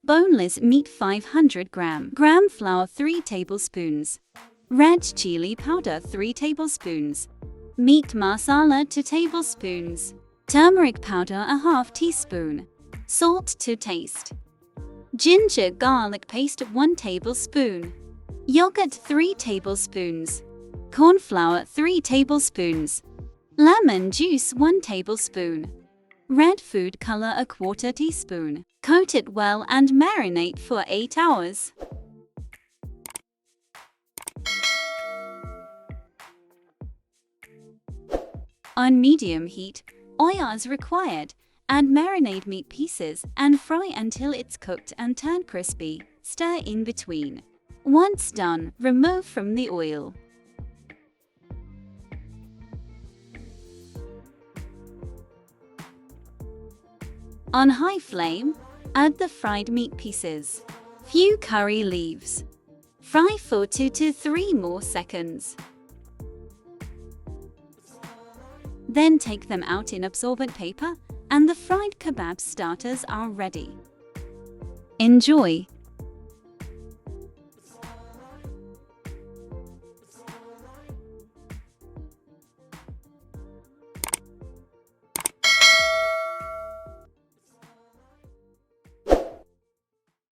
Boneless meat 500 gram flour 3 tablespoons. Red chili powder 3 tablespoons. Meat masala 2 tablespoons. Turmeric powder a half teaspoon. Salt to taste. Ginger garlic paste 1 tablespoon. Yogurt 3 tablespoons. Cornflour 3 tablespoons. Lemon juice 1 tablespoon. Red food color a quarter teaspoon. Coat it well and marinate for 8 hours. On medium heat, oil is required. Add marinade meat pieces and fry until it's cooked and turn crispy. Stir in between. Once done, remove from the oil. On high flame, add the fried meat pieces. Few curry leaves. Fry for 2 to 3 more seconds. Then take them out in absorbent paper, and the fried kebab starters are ready. Enjoy!